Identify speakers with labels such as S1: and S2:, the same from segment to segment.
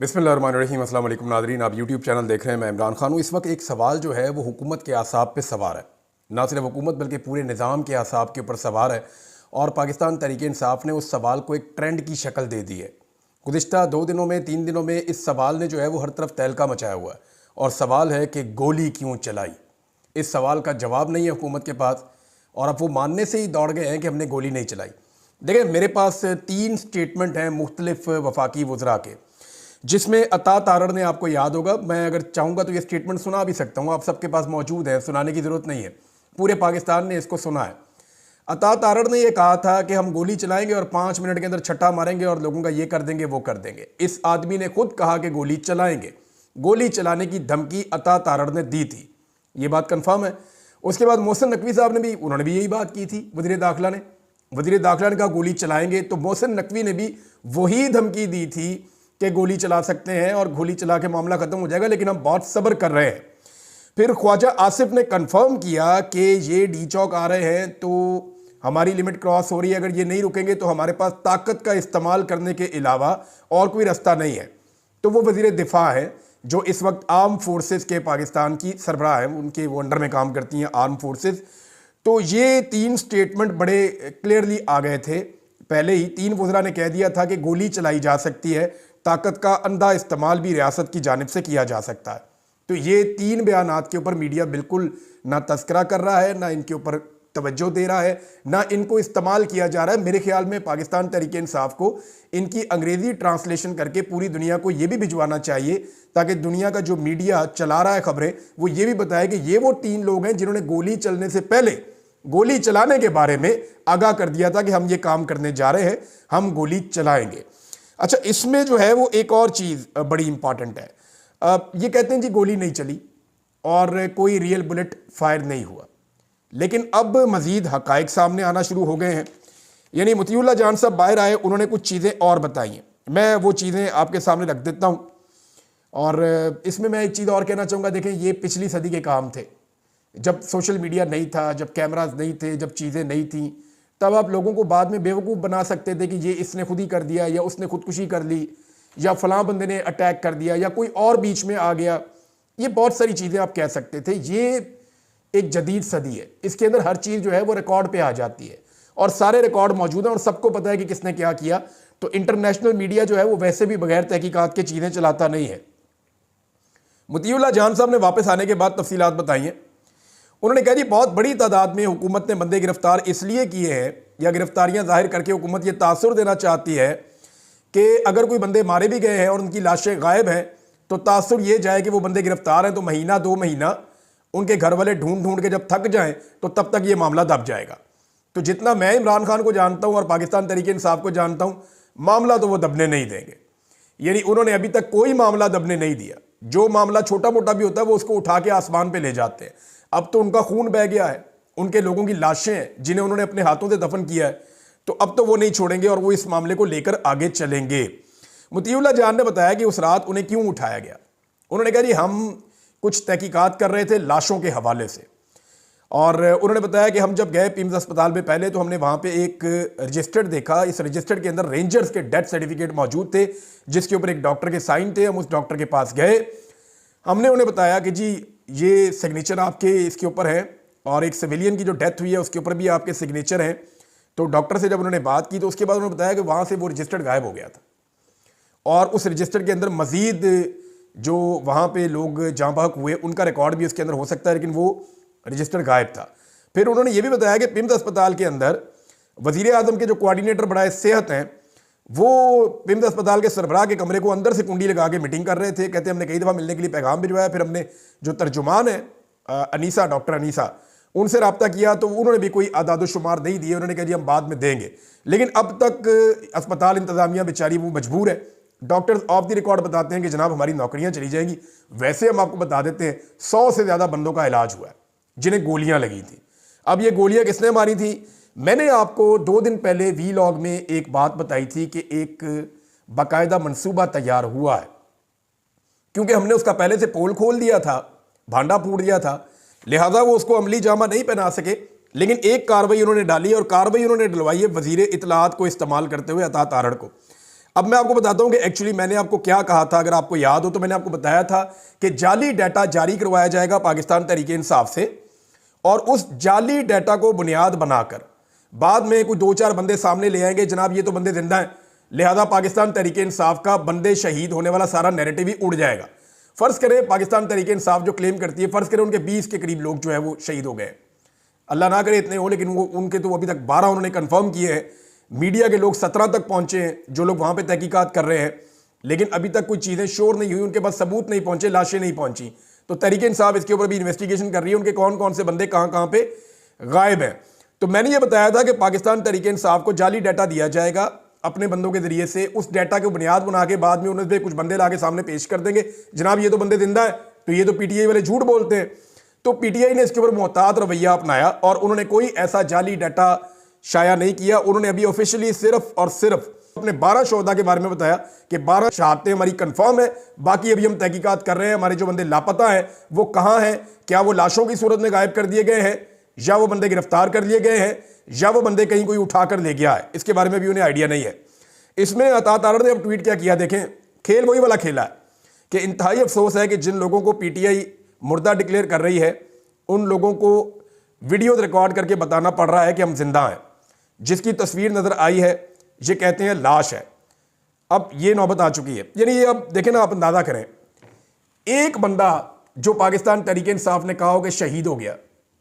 S1: बिस्मिल्लाहिर्रहमानिर्रहीम। अस्सलाम वालेकुम नाज़रीन, आप यूट्यूब चैनल देख रहे हैं। मैं इमरान खान हूँ। इस वक्त एक सवाल जो है वो हुकूमत के आसाब पे सवार है। ना सिर्फ हुकूमत बल्कि पूरे निज़ाम के आसाब के ऊपर सवार है और पाकिस्तान तहरीक इंसाफ ने उस सवाल को एक ट्रेंड की शक्ल दे दी है। गुज़िश्ता 2 दिनों में 3 दिनों में इस सवाल ने जो है वो हर तरफ तहलका मचाया हुआ है और सवाल है कि गोली क्यों चलाई। इस सवाल का जवाब नहीं है हुकूमत के पास और अब वो मानने से ही दौड़ गए हैं कि हमने गोली नहीं चलाई। देखिए, मेरे पास 3 स्टेटमेंट हैं मुख्तलिफ वफाकी वज़रा के, जिसमें अता तारड़ ने, आपको याद होगा, मैं अगर चाहूँगा तो ये स्टेटमेंट सुना भी सकता हूँ, आप सबके पास मौजूद है, सुनाने की ज़रूरत नहीं है, पूरे पाकिस्तान ने इसको सुना है। अता तारड़ ने यह कहा था कि हम गोली चलाएंगे और 5 मिनट के अंदर छट्टा मारेंगे और लोगों का ये कर देंगे वो कर देंगे। इस आदमी ने खुद कहा कि गोली चलाएंगे। गोली चलाने की धमकी अता तारड़ ने दी थी, ये बात कन्फर्म है। उसके बाद मोहसिन नकवी साहब ने भी, उन्होंने भी यही बात की थी। वज़ीर दाखिला ने कहा गोली चलाएंगे, तो मोहसिन नकवी ने भी वही धमकी दी थी कि गोली चला सकते हैं और गोली चला के मामला खत्म हो जाएगा, लेकिन हम बहुत सब्र कर रहे हैं। फिर ख्वाजा आसिफ ने कंफर्म किया कि ये डी चौक आ रहे हैं तो हमारी लिमिट क्रॉस हो रही है, अगर ये नहीं रुकेंगे तो हमारे पास ताकत का इस्तेमाल करने के अलावा और कोई रास्ता नहीं है। तो वो वज़ीर दिफा है जो इस वक्त आर्म फोर्सेस के पाकिस्तान की सरबराह है, उनके वो अंडर में काम करती हैं आर्म फोर्सेस। तो ये 3 स्टेटमेंट बड़े क्लियरली आ गए थे। पहले ही 3 वज़रा ने कह दिया था कि गोली चलाई जा सकती है, ताकत का अंधा इस्तेमाल भी रियासत की जानिब से किया जा सकता है। तो ये 3 बयानात के ऊपर मीडिया बिल्कुल ना तस्करा कर रहा है, ना इनके ऊपर तवज्जो दे रहा है, ना इनको इस्तेमाल किया जा रहा है। मेरे ख्याल में पाकिस्तान तहरीक इंसाफ को इनकी अंग्रेज़ी ट्रांसलेशन करके पूरी दुनिया को ये भी भिजवाना चाहिए, ताकि दुनिया का जो मीडिया चला रहा है खबरें, वो ये भी बताए कि ये वो 3 लोग हैं जिन्होंने गोली चलने से पहले गोली चलाने के बारे में आगाह कर दिया था कि हम ये काम करने जा रहे हैं, हम गोली चलाएंगे। अच्छा, इसमें जो है वो एक और चीज़ बड़ी इंपॉर्टेंट है। ये कहते हैं जी गोली नहीं चली और कोई रियल बुलेट फायर नहीं हुआ, लेकिन अब मज़ीद हक़ाइक़ सामने आना शुरू हो गए हैं। यानी मतीउल्लाह जान साहब बाहर आए, उन्होंने कुछ चीज़ें और बताई हैं, मैं वो चीज़ें आपके सामने रख देता हूँ। और इसमें मैं एक चीज़ और कहना चाहूँगा। देखें, ये पिछली सदी के काम थे, जब सोशल मीडिया नहीं था, जब कैमराज नहीं थे, जब चीज़ें नहीं थी, तब आप लोगों को बाद में बेवकूफ़ बना सकते थे कि ये इसने खुद ही कर दिया, या उसने खुदकुशी कर ली, या फलां बंदे ने अटैक कर दिया, या कोई और बीच में आ गया। ये बहुत सारी चीज़ें आप कह सकते थे। ये एक जदीद सदी है, इसके अंदर हर चीज़ जो है वो रिकॉर्ड पे आ जाती है और सारे रिकॉर्ड मौजूद हैं और सबको पता है कि किसने क्या किया। तो इंटरनेशनल मीडिया जो है वो वैसे भी बगैर तहकीकात के चीज़ें चलाता नहीं है। मतीउल्लाह जान साहब ने वापस आने के बाद तफसीलात बताई हैं। उन्होंने कहा जी बहुत बड़ी तादाद में हुकूमत ने बंदे गिरफ्तार इसलिए किए हैं, या गिरफ्तारियां जाहिर करके हुकूमत ये तासुर देना चाहती है कि अगर कोई बंदे मारे भी गए हैं और उनकी लाशें गायब हैं तो तासुर ये जाए कि वो बंदे गिरफ्तार हैं, तो महीना 2 महीना उनके घर वाले ढूंढ ढूंढ के जब थक जाएं तो तब तक ये मामला दब जाएगा। तो जितना मैं इमरान खान को जानता हूँ और पाकिस्तान तहरीक इंसाफ को जानता हूँ, मामला तो वो दबने नहीं देंगे। यानी उन्होंने अभी तक कोई मामला दबने नहीं दिया। जो मामला छोटा मोटा भी होता है वो उसको उठा के आसमान पे ले जाते हैं। अब तो उनका खून बह गया है, उनके लोगों की लाशें हैं जिन्हें उन्होंने अपने हाथों से दफन किया है, तो अब तो वो नहीं छोड़ेंगे और वो इस मामले को लेकर आगे चलेंगे। मतीउल्लाह जान ने बताया कि उस रात उन्हें क्यों उठाया गया। उन्होंने कहा जी हम कुछ तहकीकात कर रहे थे लाशों के हवाले से, और उन्होंने बताया कि हम जब गए पिम्स अस्पताल में पहले, तो हमने वहाँ पे एक रजिस्टर देखा। इस रजिस्टर के अंदर रेंजर्स के डेथ सर्टिफिकेट मौजूद थे जिसके ऊपर एक डॉक्टर के साइन थे। हम उस डॉक्टर के पास गए, हमने उन्हें बताया कि जी ये सिग्नेचर आपके इसके ऊपर है और एक सिविलियन की जो डेथ हुई है उसके ऊपर भी आपके सिग्नेचर हैं। तो डॉक्टर से जब उन्होंने बात की तो उसके बाद उन्होंने बताया कि वहाँ से वो रजिस्टर गायब हो गया था और उस रजिस्टर के अंदर मज़ीद जो वहाँ पे लोग जाँ बहक हुए उनका रिकॉर्ड भी उसके अंदर हो सकता है, लेकिन वो रजिस्टर गायब था। फिर उन्होंने ये भी बताया कि पिम्स अस्पताल के अंदर वज़ीर आज़म के जो कोऑर्डिनेटर बढ़ाए सेहत हैं, वो पिम्स अस्पताल के सरबराह के कमरे को अंदर से कुंडी लगा के मीटिंग कर रहे थे। कहते हमने कई दफ़ा मिलने के लिए पैगाम भिजवाया, फिर हमने जो तर्जुमान है अनीसा, डॉक्टर अनीसा, उनसे रब्ता किया तो उन्होंने भी कोई आदाद शुमार नहीं दिए। उन्होंने कहा जी हम बाद में देंगे, लेकिन अब तक अस्पताल इंतज़ामिया बेचारी वो मजबूर है। डॉक्टर्स ऑफ द रिकॉर्ड बताते हैं कि जनाब हमारी नौकरियां चली जाएंगी। वैसे हम आपको बता देते हैं 100 से ज़्यादा बंदों का इलाज हुआ है जिन्हें गोलियां लगी थी। अब ये गोलियां किसने मारी थी? मैंने आपको 2 दिन पहले वीलॉग में एक बात बताई थी कि एक बाकायदा मंसूबा तैयार हुआ है, क्योंकि हमने उसका पहले से पोल खोल दिया था, भांडा फूट दिया था, लिहाजा वो उसको अमली जामा नहीं पहना सके। लेकिन एक कार्रवाई उन्होंने डाली और कार्रवाई उन्होंने डलवाई है वज़ीर इत्तलाआत को इस्तेमाल करते हुए अता तारड़ को। अब मैं आपको बताता हूं कि एक्चुअली मैंने आपको क्या कहा था। अगर आपको याद हो तो मैंने आपको बताया था कि जाली डाटा जारी करवाया जाएगा पाकिस्तान तहरीक इंसाफ से, और उस जाली डाटा को बुनियाद बनाकर बाद में कोई 2-4 बंदे सामने ले आएंगे, जनाब ये तो बंदे जिंदा हैं, लिहाजा पाकिस्तान तहरीक इंसाफ का बंदे शहीद होने वाला सारा नैरेटिव ही उड़ जाएगा। फर्ज करें पाकिस्तान तहरीक इंसाफ जो क्लेम करती है, फर्ज करें उनके 20 के करीब लोग जो है वो शहीद हो गए, अल्लाह ना करे इतने हो, लेकिन वो उनके तो अभी तक 12 उन्होंने कंफर्म किए हैं। मीडिया के लोग 17 तक पहुंचे हैं जो लोग वहां पे तहकीकात कर रहे हैं, लेकिन अभी तक कोई चीजें शोर नहीं हुई, उनके पास सबूत नहीं पहुंचे, लाशें नहीं पहुंची। तो तहरीक इंसाफ इसके ऊपर भी इन्वेस्टिगेशन कर रही है, उनके कौन कौन से बंदे कहां कहां पे गायब हैं। तो मैंने ये बताया था कि पाकिस्तान तहरीक इंसाफ को जाली डाटा दिया जाएगा अपने बंदों के जरिए से, उस डाटा को बुनियाद बना के बाद में उन्हें कुछ बंदे लाके सामने पेश कर देंगे, जनाब ये तो बंदे जिंदा है, तो ये तो पीटीआई वाले झूठ बोलते हैं। तो पीटीआई ने इसके ऊपर मोहतात रवैया अपनाया और उन्होंने कोई ऐसा जाली डाटा शाया नहीं किया। उन्होंने अभी ऑफिशियली सिर्फ और सिर्फ अपने 12 शोहदा के बारे में बताया कि 12 शहादतें हमारी कंफर्म है, बाकी अभी हम तहकीकात कर रहे हैं, हमारे जो बंदे लापता हैं वो कहां हैं, क्या वो लाशों की सूरत में गायब कर दिए गए हैं, या वो बंदे गिरफ्तार कर लिए गए हैं, या वो बंदे कहीं कोई उठाकर ले गया है, इसके बारे में भी उन्हें आइडिया नहीं है। इसमें अता तारड़ ने अब ट्वीट क्या किया देखें, खेल वही वाला खेला है कि इंतहाई अफसोस है कि जिन लोगों को पीटीआई मुर्दा डिक्लेयर कर रही है उन लोगों को वीडियो रिकॉर्ड करके बताना पड़ रहा है कि हम जिंदा हैं। जिसकी तस्वीर नजर आई है ये कहते हैं लाश है। अब ये नौबत आ चुकी है, यानी ये अब देखें ना, आप अंदाजा करें, एक बंदा जो पाकिस्तान तहरीक इंसाफ ने कहा हो कि शहीद हो गया,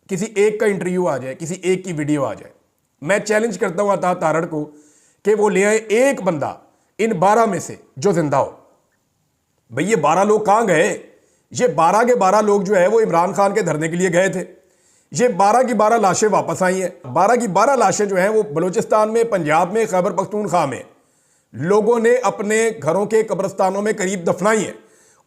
S1: किसी एक का इंटरव्यू आ जाए, किसी एक की वीडियो आ जाए, मैं चैलेंज करता हूं अता तारड़ को कि वो ले आए एक बंदा इन 12 में से जो जिंदा हो। भाई ये 12 लोग कहां गए? ये 12 के 12 लोग जो है वो इमरान खान के धरने के लिए गए थे। ये 12 की 12 लाशें वापस आई हैं। 12 की 12 लाशें जो हैं वो बलूचिस्तान में, पंजाब में, खैबर पख्तूनख्वा में लोगों ने अपने घरों के कब्रिस्तानों में करीब दफनाई है,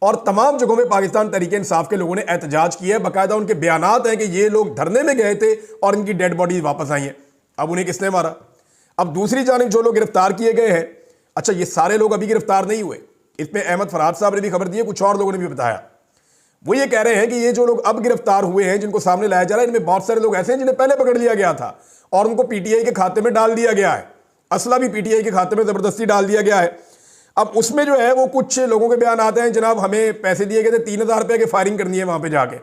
S1: और तमाम जगहों में पाकिस्तान तहरीक इंसाफ के लोगों ने एहतजाज किया है। बाकायदा उनके बयानात हैं कि ये लोग धरने में गए थे और इनकी डेड बॉडी वापस आई हैं। अब उन्हें किसने मारा? अब दूसरी जानिब जो लोग गिरफ्तार किए गए हैं, अच्छा ये सारे लोग अभी गिरफ्तार नहीं हुए, इसमें अहमद फराद साहब ने भी खबर दी है, कुछ और लोगों ने भी बताया। वो ये कह रहे हैं कि ये जो लोग अब गिरफ्तार हुए हैं, जिनको सामने लाया जा रहा है, इनमें बहुत सारे लोग ऐसे हैं जिन्हें पहले पकड़ लिया गया था और उनको पीटीआई के खाते में डाल दिया गया है, असला भी पीटीआई के खाते में जबरदस्ती डाल दिया गया है। अब उसमें जो है वो कुछ लोगों के बयान आते हैं, जनाब हमें पैसे दिए गए थे 3000 रुपये की फायरिंग करनी है वहां पे जाके।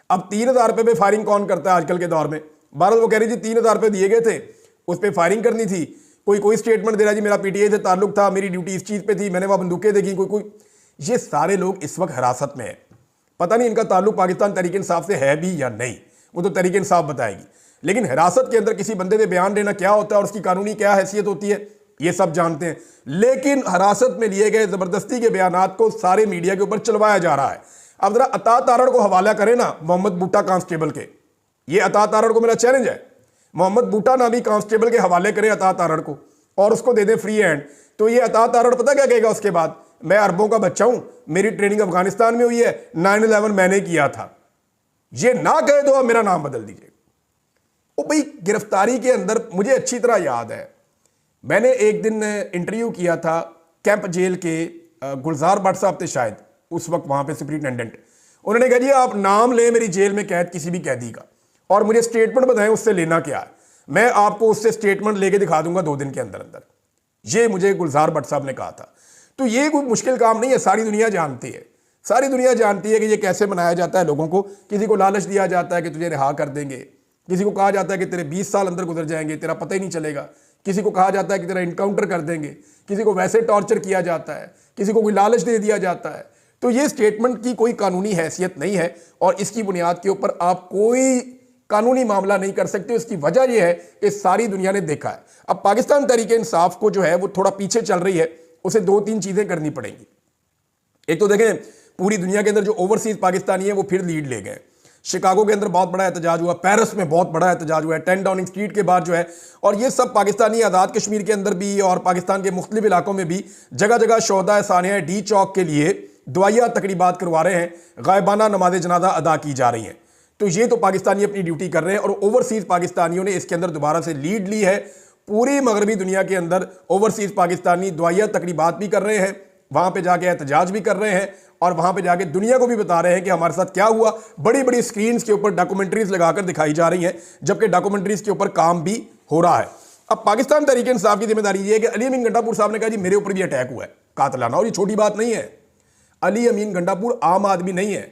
S1: अब 3000 रुपये पे फायरिंग कौन करता है आजकल के दौर में? भारत वो कह रही थी 3000 रुपये दिए गए थे, उस पर फायरिंग करनी थी। कोई स्टेटमेंट दे रहा जी मेरा पीटीआई से ताल्लुक था, मेरी ड्यूटी इस चीज़ पे थी, मैंने वहाँ बंदूकें देखी। कोई ये सारे लोग इस वक्त हिरासत में है। पता नहीं इनका ताल्लुक पाकिस्तान तहरीक इंसाफ से है भी या नहीं, वो तो तहरीक इंसाफ बताएगी। लेकिन हिरासत के अंदर किसी बंदे से बयान देना क्या होता है और उसकी कानूनी क्या हैसियत होती है ये सब जानते हैं। लेकिन हिरासत में लिए गए जबरदस्ती के बयानात को सारे मीडिया के ऊपर चलवाया जा रहा है। अब जरा अता तारड़ को हवाला करें ना मोहम्मद बूटा कांस्टेबल के, ये अता तारड़ को मेरा चैलेंज है, मोहम्मद बूटा नामी कांस्टेबल के हवाले करें अता तारड़ को और उसको दे दें फ्री हैंड, तो ये अता तारड़ पता क्या कहेगा उसके बाद? मैं अरबों का बच्चा हूं, मेरी ट्रेनिंग अफगानिस्तान में हुई है, 9/11 मैंने किया था। ये ना कहे तो आप मेरा नाम बदल दीजिए। ओ भाई गिरफ्तारी के अंदर मुझे अच्छी तरह याद है, मैंने एक दिन इंटरव्यू किया था कैंप जेल के, गुलजार भट्ट साहब थे शायद उस वक्त वहां पे सुपरिटेंडेंट। उन्होंने कहा जी आप नाम लें मेरी जेल में कैद किसी भी कैदी का और मुझे स्टेटमेंट बताएं उससे लेना क्या है, मैं आपको उससे स्टेटमेंट लेके दिखा दूंगा 2 दिन के अंदर अंदर। ये मुझे गुलजार भट्ट साहब ने कहा था। तो ये कोई मुश्किल काम नहीं है, सारी दुनिया जानती है, सारी दुनिया जानती है कि ये कैसे बनाया जाता है लोगों को। किसी को लालच दिया जाता है कि तुझे रिहा कर देंगे, किसी को कहा जाता है कि तेरे 20 साल अंदर गुजर जाएंगे, तेरा पता ही नहीं चलेगा, किसी को कहा जाता है कि तेरा इनकाउंटर कर देंगे, किसी को वैसे टॉर्चर किया जाता है, किसी को कोई लालच दे दिया जाता है। तो ये स्टेटमेंट की कोई कानूनी हैसियत नहीं है और इसकी बुनियाद के ऊपर आप कोई कानूनी मामला नहीं कर सकते। उसकी वजह यह है कि सारी दुनिया ने देखा है। अब पाकिस्तान तहरीक इंसाफ को जो है वो थोड़ा पीछे चल रही है, उसे 2-3 चीजें करनी पड़ेंगी। एक तो देखें पूरी दुनिया के अंदर जो ओवरसीज पाकिस्तानी है वो फिर लीड ले गए। शिकागो के अंदर बहुत बड़ा एहतजाज हुआ, पेरिस में बहुत बड़ा एहतजाज हुआ है 10 डाउनिंग स्ट्रीट के बाद जो है, और ये सब पाकिस्तानी आज़ाद कश्मीर के अंदर भी और पाकिस्तान के मुख्तलिफ इलाकों में भी जगह जगह शोहदा सानिया डी चौक के लिए दुआया तकरीबात करवा रहे हैं, गायबाना नमाज जनाजा अदा की जा रही हैं। तो ये तो पाकिस्तानी अपनी ड्यूटी कर रहे हैं और ओवरसीज पाकिस्तानियों ने इसके अंदर दोबारा से लीड ली है। पूरी मगरबी दुनिया के अंदर ओवरसीज पाकिस्तानी दुआया तकरीबात भी कर रहे हैं, वहां पे जाके एहतजाज भी कर रहे हैं और वहां पे जाके दुनिया को भी बता रहे हैं कि हमारे साथ क्या हुआ। बड़ी बड़ी स्क्रीन्स के ऊपर डॉक्यूमेंट्रीज लगाकर दिखाई जा रही हैं, जबकि डॉक्यूमेंट्रीज के ऊपर काम भी हो रहा है। अब पाकिस्तान तहरीक इंसाफ की जिम्मेदारी ये है कि अली अमीन गंडापुर साहब ने कहा जी मेरे ऊपर भी अटैक हुआ है कातलाना, और ये छोटी बात नहीं है। अली अमीन गंडापुर आम आदमी नहीं है,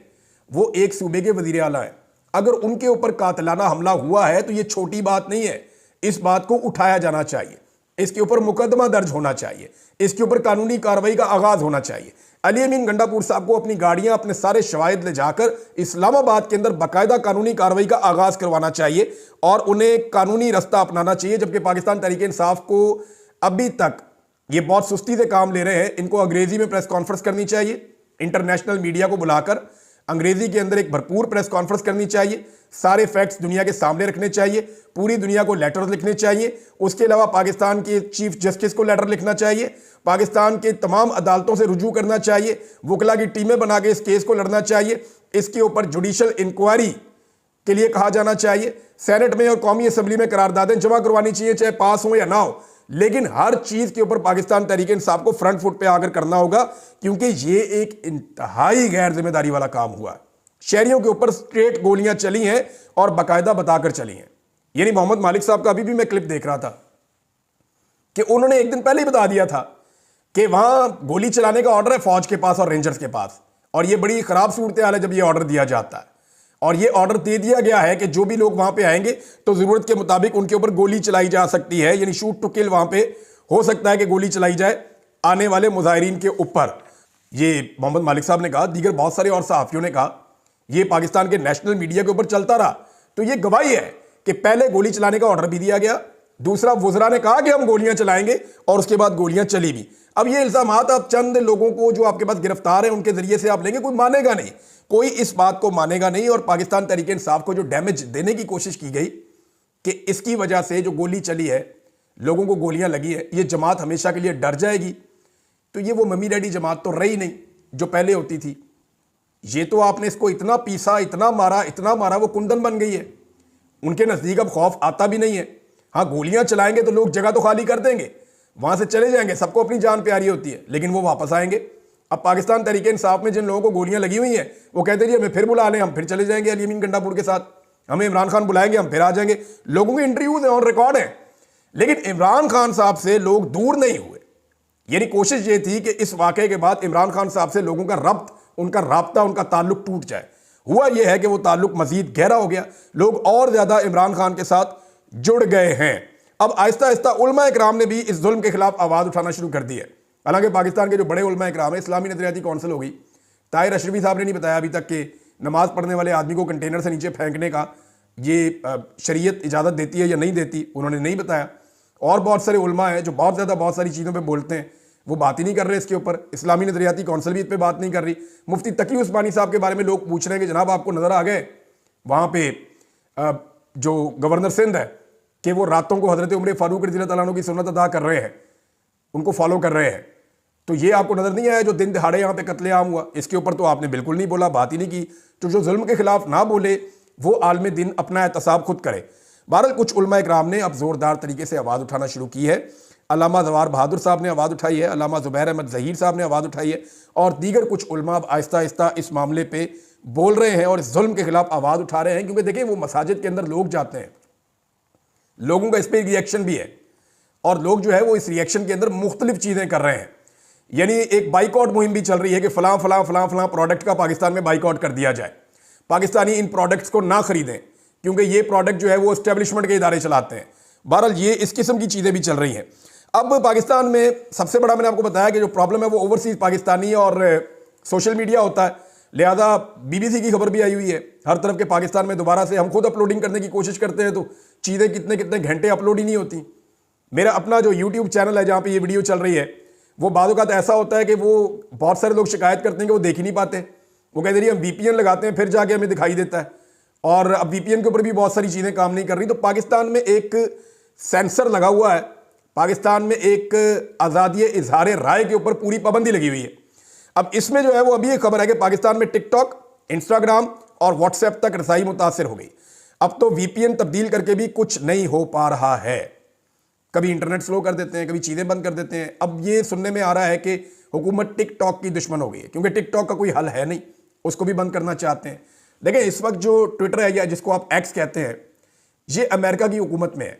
S1: वो एक सूबे के वजीर आला है। अगर उनके ऊपर कातलाना हमला हुआ है तो ये छोटी बात नहीं है, इस बात को उठाया जाना चाहिए, इसके ऊपर मुकदमा दर्ज होना चाहिए, इसके ऊपर कानूनी कार्रवाई का आगाज होना चाहिए। अली अमीन गंडापुर साहब को अपनी गाड़ियां अपने सारे शवाहिद ले जाकर इस्लामाबाद के अंदर बाकायदा कानूनी कार्रवाई का आगाज करवाना चाहिए और उन्हें कानूनी रास्ता अपनाना चाहिए। जबकि पाकिस्तान तहरीक इंसाफ को अभी तक ये बहुत सुस्ती से काम ले रहे हैं। इनको अंग्रेजी में प्रेस कॉन्फ्रेंस करनी चाहिए, इंटरनेशनल मीडिया को बुलाकर अंग्रेजी के अंदर एक भरपूर प्रेस कॉन्फ्रेंस करनी चाहिए, सारे फैक्ट्स दुनिया के सामने रखने चाहिए, पूरी दुनिया को लेटर्स लिखने चाहिए। उसके अलावा पाकिस्तान के चीफ जस्टिस को लेटर लिखना चाहिए, पाकिस्तान के तमाम अदालतों से रुजू करना चाहिए, वकला की टीमें बना के इस केस को लड़ना चाहिए, इसके ऊपर जुडिशल इंक्वायरी के लिए कहा जाना चाहिए, सेनेट में और कौमी असम्बली में करारदादें जमा करवानी चाहिए, चाहे पास हो या ना हो, लेकिन हर चीज के ऊपर पाकिस्तान तहरीक इंसाफ को फ्रंट फुट पे आकर करना होगा, क्योंकि ये एक इंतहाई गैर जिम्मेदारी वाला काम हुआ है। शहरियों के ऊपर स्ट्रेट गोलियां चली हैं और बाकायदा बताकर चली हैं। यानी मोहम्मद मालिक साहब का अभी भी मैं क्लिप देख रहा था कि उन्होंने एक दिन पहले ही बता दिया था कि वहां गोली चलाने का ऑर्डर है फौज के पास और रेंजर्स के पास, और यह बड़ी खराब सूरत हाल है जब यह ऑर्डर दिया जाता है। और यह ऑर्डर दे दिया गया है कि जो भी लोग वहां पे आएंगे तो जरूरत के मुताबिक उनके ऊपर गोली चलाई जा सकती है, यानी शूट टू किल वहां पे हो सकता है कि गोली चलाई जाए आने वाले मुजाहिरीन के ऊपर। ये मोहम्मद मालिक साहब ने कहा, दीगर बहुत सारे और सहाफियों ने कहा, यह पाकिस्तान के नेशनल मीडिया के ऊपर चलता रहा। तो यह गवाही है कि पहले गोली चलाने का ऑर्डर भी दिया गया, दूसरा वुज़रा ने कहा कि हम गोलियां चलाएंगे और उसके बाद गोलियां चली भी। अब ये इल्जामात आप चंद लोगों को जो आपके पास गिरफ्तार है उनके जरिए से आप लेंगे, कोई मानेगा नहीं, कोई इस बात को मानेगा नहीं। और पाकिस्तान तहरीक इंसाफ को जो डैमेज देने की कोशिश की गई कि इसकी वजह से जो गोली चली है, लोगों को गोलियां लगी है, ये जमात हमेशा के लिए डर जाएगी, तो ये वो मम्मी डैडी जमात तो रही नहीं जो पहले होती थी। ये तो आपने इसको इतना पीसा, इतना मारा, वो कुंदन बन गई है। उनके नजदीक अब खौफ आता भी नहीं है। हाँ, गोलियां चलाएंगे तो लोग जगह तो खाली कर देंगे, वहां से चले जाएंगे, सबको अपनी जान प्यारी होती है, लेकिन वो वापस आएंगे। अब पाकिस्तान तहरीक इंसाफ में जिन लोगों को गोलियां लगी हुई हैं, वो कहते हैं हमें फिर बुला लें, हम फिर चले जाएंगे अली अमीन गंडापुर के साथ, हमें इमरान खान बुलाएंगे, हम फिर आ जाएंगे। लोगों के इंटरव्यूज ऑन रिकॉर्ड है, लेकिन इमरान खान साहब से लोग दूर नहीं हुए। यानी कोशिश ये थी कि इस वाकये के बाद इमरान खान साहब से लोगों का रब्त, उनका राब्ता, उनका ताल्लुक टूट जाए। हुआ यह है कि वो ताल्लुक मजीद गहरा हो गया, लोग और ज्यादा इमरान खान के साथ जुड़ गए हैं। अब आहिस्ता आहिस्ता उलमा इकराम ने भी इस जुल्म के खिलाफ आवाज उठाना शुरू कर दी है। हालांकि पाकिस्तान के जो बड़े उलमा इकराम है, इस्लामी नजरियाती कौंसिल हो गई, ताहिर अशरफी साहब ने नहीं बताया अभी तक कि नमाज पढ़ने वाले आदमी को कंटेनर से नीचे फेंकने का ये शरीयत इजाज़त देती है या नहीं देती, उन्होंने नहीं बताया। और बहुत सारे उलमा हैं जो बहुत सारी चीज़ों पर बोलते हैं, वो बात ही नहीं कर रहे इसके ऊपर। इस्लामी नजरियाती कौंसिल भी इस पर बात नहीं कर रही। मुफ्ती तकी उस्मानी साहब के बारे में लोग पूछ रहे हैं कि जनाब आपको नजर आ गए वहाँ पे जो गवर्नर सिंध है कि वो रातों को हजरत उमर फारूक रज़ी अल्लाह अन्हु की सुन्नत अदा कर रहे हैं, उनको फॉलो कर रहे हैं, तो ये आपको नजर नहीं आया जो दिन दिहाड़े यहाँ पे कत्लेआम हुआ? इसके ऊपर तो आपने बिल्कुल नहीं बोला, बात ही नहीं की। तो जो जुल्म के खिलाफ ना बोले वो आलम दिन अपना एहतसाब खुद करे। बहरहाल कुछ उलमा इकराम ने अब जोरदार तरीके से आवाज़ उठाना शुरू की है। अल्लामा जवार बहादुर साहब ने आवाज़ उठाई है, अल्लामा ज़ुबैर अहमद ज़हीर साहब ने आवाज़ उठाई है, और दीगर कुछ उलमा अब आहिस्ता आहिस्ता इस मामले पे बोल रहे हैं और इस जुल्म के खिलाफ आवाज़ उठा रहे हैं। क्योंकि देखिए, वो मसाजिद के अंदर लोग जाते हैं, लोगों का इस पर रिएक्शन भी है, और लोग जो है वो इस रिएक्शन के अंदर मुख्तलिफ चीज़ें कर रहे हैं। यानी एक बाइकआउट मुहिम भी चल रही है कि फलां फलां फलां फलां प्रोडक्ट का पाकिस्तान में बाइकआउट कर दिया जाए, पाकिस्तानी इन प्रोडक्ट्स को ना खरीदें क्योंकि ये प्रोडक्ट जो है वो एस्टेब्लिशमेंट के इदारे चलाते हैं। बहरहाल ये इस किस्म की चीज़ें भी चल रही हैं। अब पाकिस्तान में सबसे बड़ा मैंने आपको बताया कि जो प्रॉब्लम है वो ओवरसीज पाकिस्तानी और सोशल मीडिया होता है। लिहाजा बीबीसी की खबर भी आई हुई है हर तरफ के पाकिस्तान में दोबारा से हम खुद अपलोडिंग करने की कोशिश करते हैं तो चीज़ें कितने कितने घंटे अपलोड ही नहीं होती। मेरा अपना जो यूट्यूब चैनल है जहाँ पे ये वीडियो चल रही है, वो बाद औक़ात ऐसा होता है कि वो बहुत सारे लोग शिकायत करते हैं कि वो देख ही नहीं पाते। वो कहते हैं हम VPN लगाते हैं फिर जाके हमें दिखाई देता है, और अब VPN के ऊपर भी बहुत सारी चीज़ें काम नहीं कर रही। तो पाकिस्तान में एक सेंसर लगा हुआ है, पाकिस्तान में एक आज़ादी इजहार राय के ऊपर पूरी पाबंदी लगी हुई है। अब इसमें जो है वो अभी एक खबर है कि पाकिस्तान में टिकटॉक, इंस्टाग्राम और व्हाट्सएप तक रसाई मुतासर हो गई। अब तो VPN तब्दील करके भी कुछ नहीं हो पा रहा है, कभी इंटरनेट स्लो कर देते हैं, कभी चीज़ें बंद कर देते हैं। अब ये सुनने में आ रहा है कि हुकूमत टिकटॉक की दुश्मन हो गई है क्योंकि टिकटॉक का कोई हल है नहीं, उसको भी बंद करना चाहते हैं। देखिए, इस वक्त जो ट्विटर है या जिसको आप एक्स कहते हैं, ये अमेरिका की हुकूमत में है।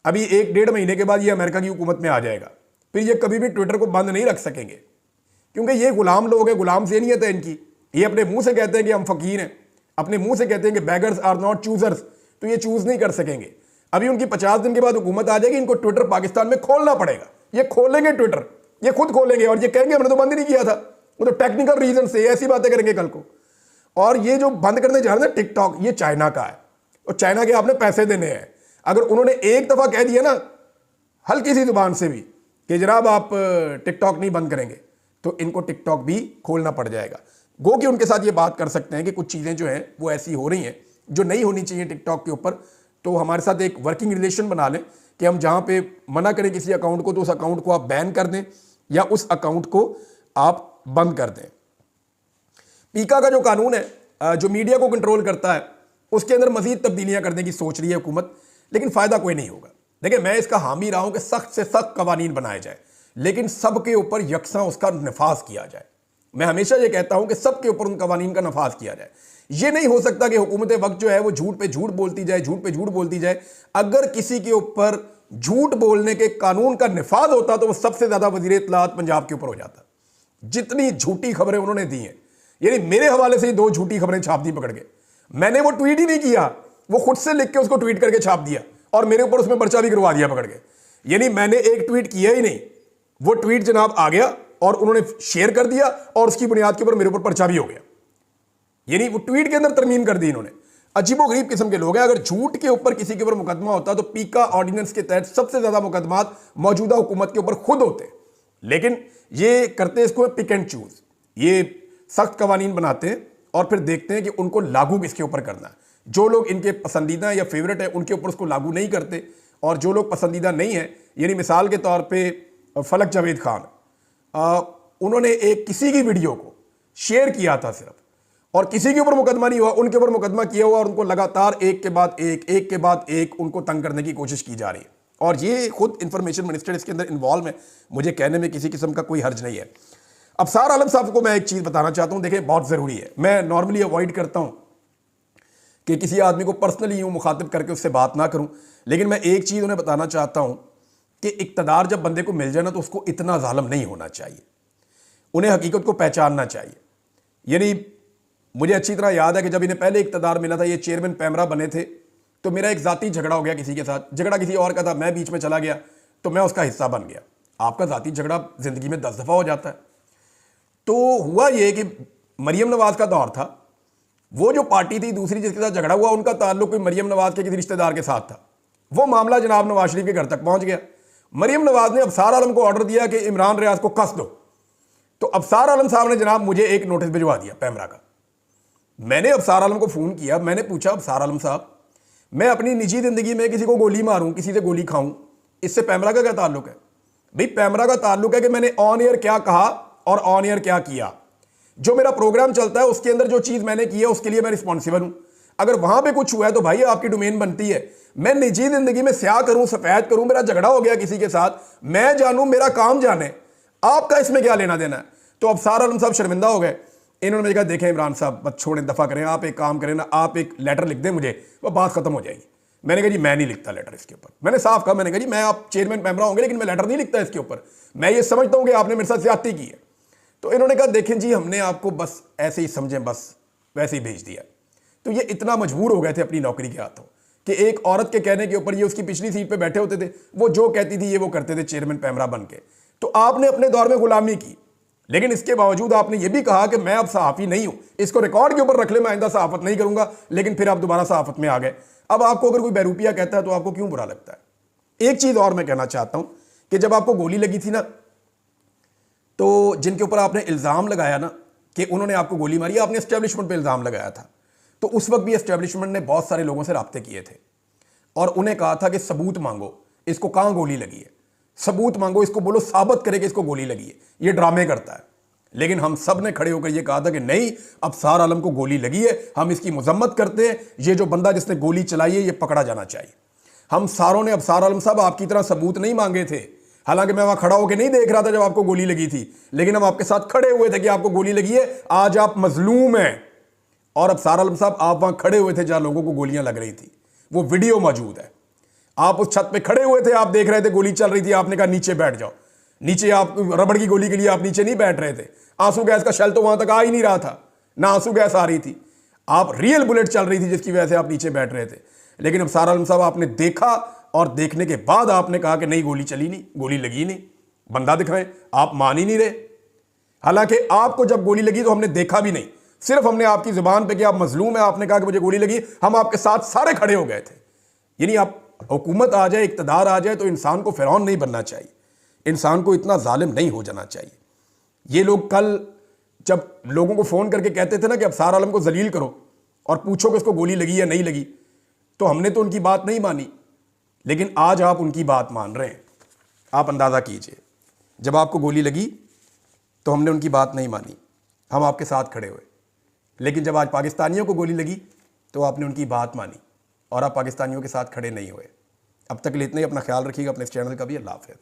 S1: अभी 1-1.5 महीने के बाद ये अमेरिका की हुकूमत में आ जाएगा। फिर ये कभी भी ट्विटर को बंद नहीं रख सकेंगे, क्योंकि ये गुलाम लोग हैं, गुलाम ज़हनियत है इनकी। ये अपने मुंह से कहते हैं कि हम फ़कीर हैं, अपने मुंह से कहते हैं कि बेगर्स आर नॉट चूजर्स, तो ये चूज नहीं कर सकेंगे। अभी उनकी 50 दिन के बाद हुकूमत आ जाएगी, इनको ट्विटर पाकिस्तान में खोलना पड़ेगा। ये खोलेंगे ट्विटर, ये खुद खोलेंगे और ये कहेंगे हमने तो बंद ही नहीं किया था, वो तो टेक्निकल रीजन से ऐसी बातें करेंगे कल को। और ये जो बंद करने जा रहे हैं टिकटॉक, ये चाइना का है और चाइना के आपने पैसे देने हैं। अगर उन्होंने एक दफा कह दिया ना हल्की सी जुबान से भी कि जनाब आप टिकटॉक नहीं बंद करेंगे, तो इनको टिकटॉक भी खोलना पड़ जाएगा। गो कि उनके साथ ये बात कर सकते हैं कि कुछ चीज़ें जो हैं वो ऐसी हो रही हैं जो नहीं होनी चाहिए टिकटॉक के ऊपर, तो हमारे साथ एक वर्किंग रिलेशन बना लें कि हम जहाँ पे मना करें किसी अकाउंट को, तो उस अकाउंट को आप बैन कर दें या उस अकाउंट को आप बंद कर दें। पीका का जो कानून है जो मीडिया को कंट्रोल करता है, उसके अंदर मजीद तब्दीलियां करने की सोच रही है हुकूमत, लेकिन फ़ायदा कोई नहीं होगा। देखिए, मैं इसका हामी रहा हूं कि सख्त से सख्त कवानीन बनाए जाए, लेकिन सबके ऊपर यकसा उसका नफाज किया जाए। मैं हमेशा ये कहता हूं कि सबके ऊपर उन कवानीन का नफाज किया जाए। ये नहीं हो सकता कि हुकूमत वक्त जो है वो झूठ पे झूठ बोलती जाए, झूठ पे झूठ बोलती जाए। अगर किसी के ऊपर झूठ बोलने के कानून का नफाज होता तो वो सबसे ज़्यादा वज़ीर इत्तलाआत पंजाब के ऊपर हो जाता। जितनी झूठी खबरें उन्होंने दी हैं, यानी मेरे हवाले से ही 2 झूठी खबरें छाप दी पकड़ के। मैंने वो ट्वीट ही नहीं किया, वो खुद से लिख के उसको ट्वीट करके छाप दिया और मेरे ऊपर उसमें पर्चा भी करवा दिया पकड़ के। यानी मैंने एक ट्वीट किया ही नहीं, वो ट्वीट जनाब आ गया और उन्होंने शेयर कर दिया और उसकी बुनियाद के ऊपर मेरे ऊपर पर्चा भी हो गया। यानी वो ट्वीट के अंदर तरमीम कर दी इन्होंने। अजीबोगरीब किस्म के लोग हैं। अगर झूठ के ऊपर किसी के ऊपर मुकदमा होता तो पीका ऑर्डिनेंस के तहत सबसे ज्यादा मुकदमात मौजूदा हुकूमत के ऊपर खुद होते, लेकिन ये करते इसको पिक एंड चूज। ये सख्त कवानीन बनाते हैं और फिर देखते हैं कि उनको लागू किसके ऊपर करना है। जो लोग इनके पसंदीदा या फेवरेट है उनके ऊपर उसको लागू नहीं करते, और जो लोग पसंदीदा नहीं है, यानी मिसाल के तौर पे फलक जावेद खान, उन्होंने एक किसी की वीडियो को शेयर किया था सिर्फ, और किसी के ऊपर मुकदमा नहीं हुआ, उनके ऊपर मुकदमा किया हुआ और उनको लगातार एक के बाद एक उनको तंग करने की कोशिश की जा रही है। और ये खुद इंफॉर्मेशन मिनिस्टर इसके अंदर इन्वॉल्व है, मुझे कहने में किसी किस्म का कोई हर्ज नहीं है। अफसार आलम साहब को मैं एक चीज़ बताना चाहता हूँ, देखिए बहुत ज़रूरी है। मैं नॉर्मली अवॉइड करता हूँ कि किसी आदमी को पर्सनली यूँ मुखातिब करके उससे बात ना करूँ, लेकिन मैं एक चीज़ उन्हें बताना चाहता हूँ कि इक़्तिदार जब बंदे को मिल जाए ना तो उसको इतना ज़ालिम नहीं होना चाहिए, उन्हें हकीकत को पहचानना चाहिए। यानी मुझे अच्छी तरह याद है कि जब इन्हें पहले इक़्तिदार मिला था, ये चेयरमैन पैमरा बने थे, तो मेरा एक ज़ाती झगड़ा हो गया किसी के साथ। झगड़ा किसी और का था, मैं बीच में चला गया तो मैं उसका हिस्सा बन गया। आपका ज़ाती झगड़ा ज़िंदगी में 10 दफ़ा हो जाता है। तो हुआ ये कि मरियम नवाज़ का दौर था, वो जो पार्टी थी दूसरी जिसके साथ झगड़ा हुआ, उनका ताल्लुक कोई मरियम नवाज़ के किसी रिश्तेदार के साथ था। वो मामला जनाब नवाज शरीफ के घर तक पहुंच गया। मरियम नवाज़ ने अफसार आलम को ऑर्डर दिया कि इमरान रियाज को कस दो, तो अफसार आलम साहब ने जनाब मुझे एक नोटिस भिजवा दिया पैमरा का। मैंने अफसार आलम को फ़ोन किया, मैंने पूछा अफसार आलम साहब, मैं अपनी निजी ज़िंदगी में किसी को गोली मारूं, किसी से गोली खाऊं, इससे पैमरा का क्या ताल्लुक है? भाई पैमरा का ताल्लुक है कि मैंने ऑन एयर क्या कहा और ऑन एयर क्या किया। जो मेरा प्रोग्राम चलता है उसके अंदर जो चीज़ मैंने की है उसके लिए मैं रिस्पॉन्सिबल हूं। अगर वहां पे कुछ हुआ है तो भाई आपकी डोमेन बनती है। मैं निजी ज़िंदगी में स्याह करूं, सफ़ेद करूं, मेरा झगड़ा हो गया किसी के साथ, मैं जानूं, मेरा काम जाने, आपका इसमें क्या लेना देना है? तो अफसार आलम साहब शर्मिंदा हो गए। इन्होंने मुझे कहा देखें इमरान साहब, बस छोड़ें, दफ़ा करें, आप एक काम करें ना, आप एक लेटर लिख दें मुझे, वह बात खत्म हो जाएगी। मैंने कहा जी मैं नहीं लिखता लेटर इसके ऊपर। मैंने साफ कहा, मैंने कहा जी मैं आप चेयरमैन पैमरा होंगे लेकिन मैं लेटर नहीं लिखता इसके ऊपर, मैं ये समझता हूँ कि आपने मेरे साथ ज्यादती की है। तो इन्होंने कहा देखें जी हमने आपको बस ऐसे ही समझें, बस वैसे ही भेज दिया। तो ये इतना मजबूर हो गए थे अपनी नौकरी के हाथों कि एक औरत के कहने के ऊपर, ये उसकी पिछली सीट पे बैठे होते थे, वो जो कहती थी ये वो करते थे चेयरमैन पैमरा बन के। तो आपने अपने दौर में गुलामी की, लेकिन इसके बावजूद आपने ये भी कहा कि मैं अब सहाफ़ी नहीं हूं, इसको रिकॉर्ड के ऊपर रख ले, मैं आइंदा सहाफ़त नहीं करूंगा, लेकिन फिर आप दोबारा सहाफ़त में आ गए। अब आपको अगर कोई बैरूपिया कहता है तो आपको क्यों बुरा लगता है? एक चीज़ और मैं कहना चाहता हूं कि जब आपको गोली लगी थी ना, तो जिनके ऊपर आपने इल्ज़ाम लगाया ना कि उन्होंने आपको गोली मारी, आपने एस्टेब्लिशमेंट पर इल्ज़ाम लगाया था। तो उस वक्त भी एस्टेब्लिशमेंट ने बहुत सारे लोगों से राब्ते किए थे और उन्हें कहा था कि सबूत मांगो, इसको कहाँ गोली लगी है, सबूत मांगो, इसको बोलो साबित करे कि इसको गोली लगी है, ये ड्रामे करता है। लेकिन हम सब ने खड़े होकर यह कहा था कि नहीं, अफसार आलम को गोली लगी है, हम इसकी मजम्मत करते हैं, ये जो बंदा जिसने गोली चलाई है ये पकड़ा जाना चाहिए। हम सारों ने अफसार आलम साहब आपकी तरह सबूत नहीं मांगे थे, हालांकि मैं वहां खड़ा होकर नहीं देख रहा था जब आपको गोली लगी थी, लेकिन हम आपके साथ खड़े हुए थे कि आपको गोली लगी है, आज आप मजलूम हैं। और अफसार आलम साहब आप वहां खड़े हुए थे जहां लोगों को गोलियां लग रही थी, वो वीडियो मौजूद है। आप उस छत पे खड़े हुए थे, आप देख रहे थे गोली चल रही थी, आपने कहा नीचे बैठ जाओ। नीचे आप रबड़ की गोली के लिए आप नीचे नहीं बैठ रहे थे, आंसू गैस का शेल तो वहां तक आ ही नहीं रहा था, ना आंसू गैस आ रही थी, आप रियल बुलेट चल रही थी जिसकी वजह से आप नीचे बैठ रहे थे। लेकिन अब सारा आलम साहब आपने देखा और देखने के बाद आपने कहा कि नहीं गोली चली नहीं, गोली लगी नहीं, बंदा दिखाएं, आप मान ही नहीं रहे। हालांकि आपको जब गोली लगी तो हमने देखा भी नहीं, सिर्फ हमने आपकी जुबान पे कि आप मजलूम है, आपने कहा कि मुझे गोली लगी, हम आपके साथ सारे खड़े हो गए थे। यानी आप हुकूमत आ जाए, इक़्तिदार आ जाए तो इंसान को फिरौन नहीं बनना चाहिए, इंसान को इतना जालिम नहीं हो जाना चाहिए। ये लोग कल जब लोगों को फ़ोन करके कहते थे ना कि अब सारा आलम को जलील करो और पूछो कि उसको गोली लगी या नहीं लगी, तो हमने तो उनकी बात नहीं मानी, लेकिन आज आप उनकी बात मान रहे हैं। आप अंदाज़ा कीजिए, जब आपको गोली लगी तो हमने उनकी बात नहीं मानी, हम आपके साथ खड़े हुए, लेकिन जब आज पाकिस्तानियों को गोली लगी तो आपने उनकी बात मानी और आप पाकिस्तानियों के साथ खड़े नहीं हुए। अब तक के लिए इतना ही, अपना ख्याल रखिएगा, अपने इस चैनल का भी। अल्लाह हाफ़िज़।